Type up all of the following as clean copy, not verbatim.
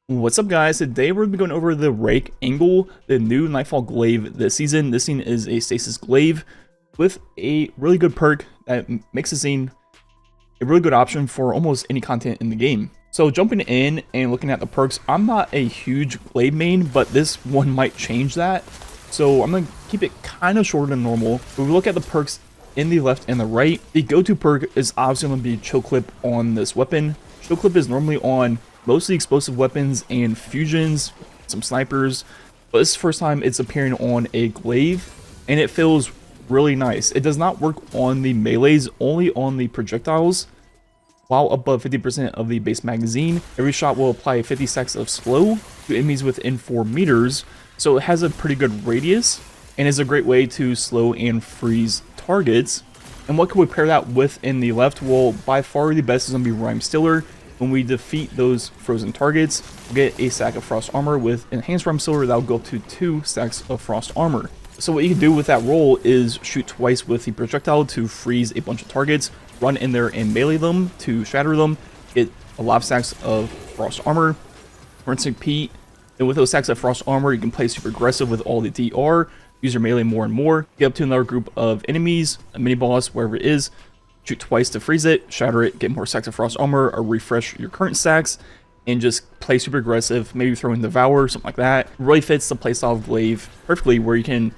What's up, guys? Today we're going to be going over the Rake angle, the new Nightfall Glaive this season. This scene is a stasis glaive with a really good perk that makes the scene a really good option for almost any content in the game. So jumping in and looking at the perks, I'm not a huge glaive main, but this one might change that. So I'm going to keep it kind of shorter than normal. When we look at the perks in the left and the right, the go-to perk is obviously going to be Chill Clip on this weapon. Chill Clip is normally on mostly explosive weapons and fusions, some snipers, but this is the first time it's appearing on a glaive, and it feels really nice. It does not work on the melees, only on the projectiles. While above 50% of the base magazine, every shot will apply 50 stacks of slow to enemies within 4 meters, so it has a pretty good radius, and is a great way to slow and freeze targets. And what can we pair that with in the left? Well, by far the best is going to be Rhyme Stiller. When we defeat those frozen targets, we'll get a stack of frost armor. With enhanced Rhyme Stiller, that'll go up to 2 stacks of frost armor. So what you can do with that roll is shoot twice with the projectile to freeze a bunch of targets, run in there and melee them to shatter them, get a lot of stacks of frost armor, rinse and repeat. And with those stacks of frost armor, you can play super aggressive with all the DR, use your melee more and more, get up to another group of enemies, a mini boss, wherever it is, shoot twice to freeze it, shatter it, get more stacks of frost armor, or refresh your current stacks, and just play super aggressive, maybe throw in Devour, something like that. It really fits the playstyle of Glaive perfectly, where you can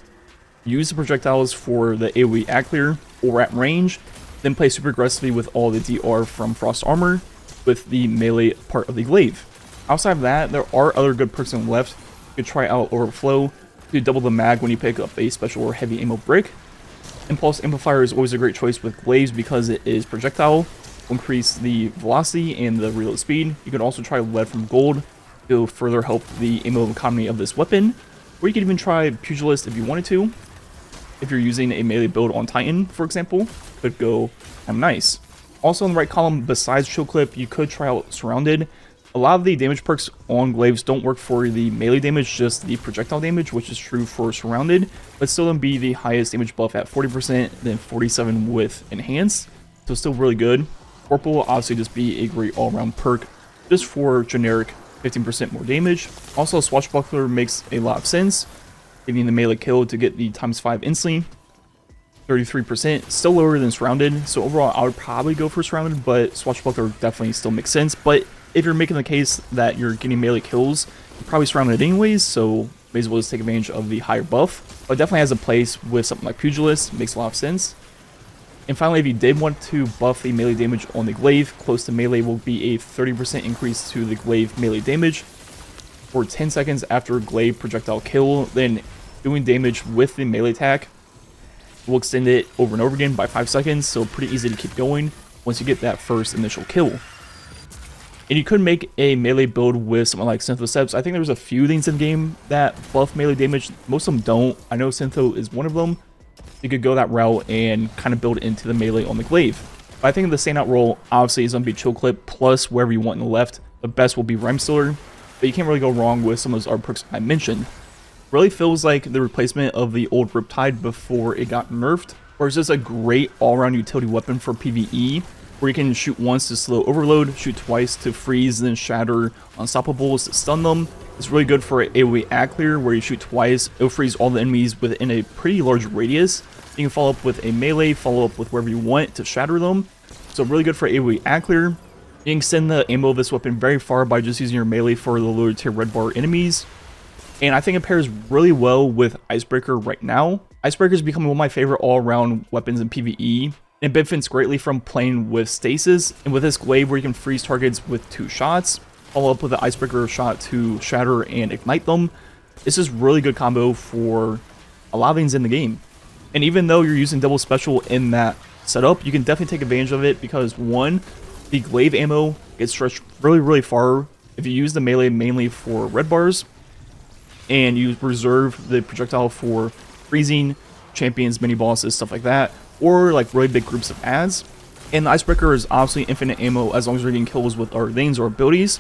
use the projectiles for the AoE ad clear or at range, then play super aggressively with all the DR from frost armor with the melee part of the Glaive. Outside of that, there are other good perks on the left. You could try out Overflow to double the mag when you pick up a special or heavy ammo brick. Impulse Amplifier is always a great choice with glaives because it is projectile, will increase the velocity and the reload speed. You can also try Lead from Gold to further help the ammo economy of this weapon, or you could even try Pugilist if you wanted to. If you're using a melee build on Titan, for example, could go kind of nice. Also in the right column, besides Chill Clip, you could try out Surrounded. A lot of the damage perks on glaives don't work for the melee damage, just the projectile damage, which is true for Surrounded, but still then be the highest damage buff at 40%, then 47 with Enhanced, so still really good. Corporal will obviously just be a great all-around perk, just for generic 15% more damage. Also, Swashbuckler makes a lot of sense, giving the melee kill to get the ×5 instantly. 33%, still lower than Surrounded, so overall I would probably go for Surrounded, but Swashbuckler definitely still makes sense. But if you're making the case that you're getting melee kills, you're probably Surrounded anyways, so may as well just take advantage of the higher buff. But it definitely has a place with something like Pugilist, makes a lot of sense. And finally, if you did want to buff the melee damage on the Glaive, close to melee will be a 30% increase to the Glaive melee damage for 10 seconds after Glaive projectile kill. Then doing damage with the melee attack will extend it over and over again by 5 seconds, so pretty easy to keep going once you get that first initial kill. And you could make a melee build with something like Syntho Steps. I think there's a few things in the game that buff melee damage. Most of them don't. I know Syntho is one of them. You could go that route and kind of build into the melee on the Glaive. But I think the standout role obviously is going to be Chill Clip plus wherever you want in the left. The best will be Rhyme Stiller, but you can't really go wrong with some of those art perks I mentioned. Really feels like the replacement of the old Riptide before it got nerfed, or is this a great all-around utility weapon for PvE, where you can shoot once to slow overload, shoot twice to freeze, then shatter unstoppables to stun them. It's really good for AoE ad clear, where you shoot twice, it'll freeze all the enemies within a pretty large radius. You can follow up with a melee, follow up with wherever you want to shatter them. So really good for AoE ad clear. You can extend the ammo of this weapon very far by just using your melee for the lower tier red bar enemies. And I think it pairs really well with Icebreaker right now. Icebreaker is becoming one of my favorite all-around weapons in PvE. It benefits greatly from playing with stasis, and with this Glaive where you can freeze targets with 2 shots, follow up with the Icebreaker shot to shatter and ignite them. This is really good combo for a lot of things in the game. And even though you're using double special in that setup, you can definitely take advantage of it because, one, the Glaive ammo gets stretched really far if you use the melee mainly for red bars, and you reserve the projectile for freezing, champions, mini bosses, stuff like that, or like really big groups of ads. And the Icebreaker is obviously infinite ammo as long as you're getting kills with other things or abilities.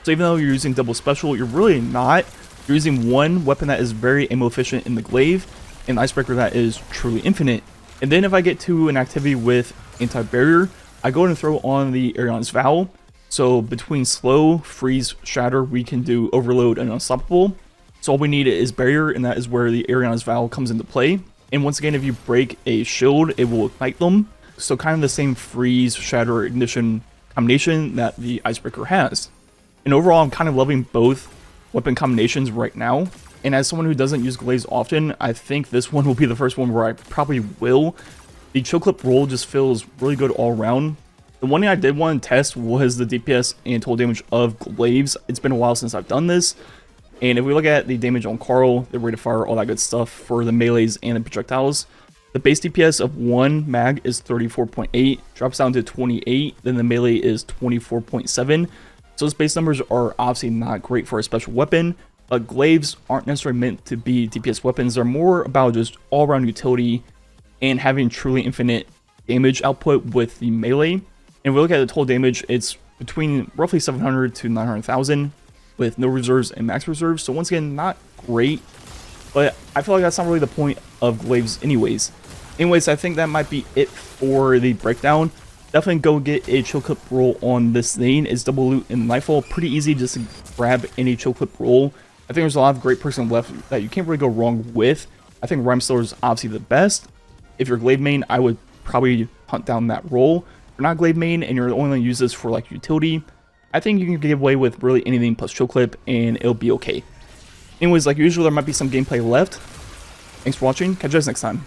So even though you're using double special, you're really not. You're using one weapon that is very ammo efficient in the Glaive, and the Icebreaker that is truly infinite. And then if I get to an activity with anti-barrier, I go ahead and throw on the Aeon's Vow. So between slow, freeze, shatter, we can do overload and unstoppable. So all we need is barrier, and that is where the Ariana's Vow comes into play. And once again, if you break a shield, it will ignite them. So kind of the same freeze, shatter, ignition combination that the Icebreaker has. And overall, I'm kind of loving both weapon combinations right now. And as someone who doesn't use Glaives often, I think this one will be the first one where I probably will. The chill clip roll just feels really good all around. The one thing I did want to test was the DPS and total damage of Glaives. It's been a while since I've done this. And if we look at the damage on Carl, the rate of fire, all that good stuff for the melees and the projectiles, the base DPS of one mag is 34.8, drops down to 28, then the melee is 24.7. So those base numbers are obviously not great for a special weapon, but Glaives aren't necessarily meant to be DPS weapons. They're more about just all-around utility and having truly infinite damage output with the melee. And if we look at the total damage, it's between roughly 700 to 900,000 with no reserves and max reserves. So once again, not great, but I feel like that's not really the point of Glaives anyways. Anyways, I think that might be it for the breakdown. Definitely go get a chill clip roll on this thing. It's double loot in Nightfall. Pretty easy just to grab any chill clip roll. I think there's a lot of great person left that you can't really go wrong with. I think Rhymestar is obviously the best. If you're Glaive main, I would probably hunt down that roll. If you're not Glaive main and you're only going to use this for like utility, I think you can get away with really anything plus chill clip and it'll be okay. Anyways, like usual, there might be some gameplay left. Thanks for watching. Catch you guys next time.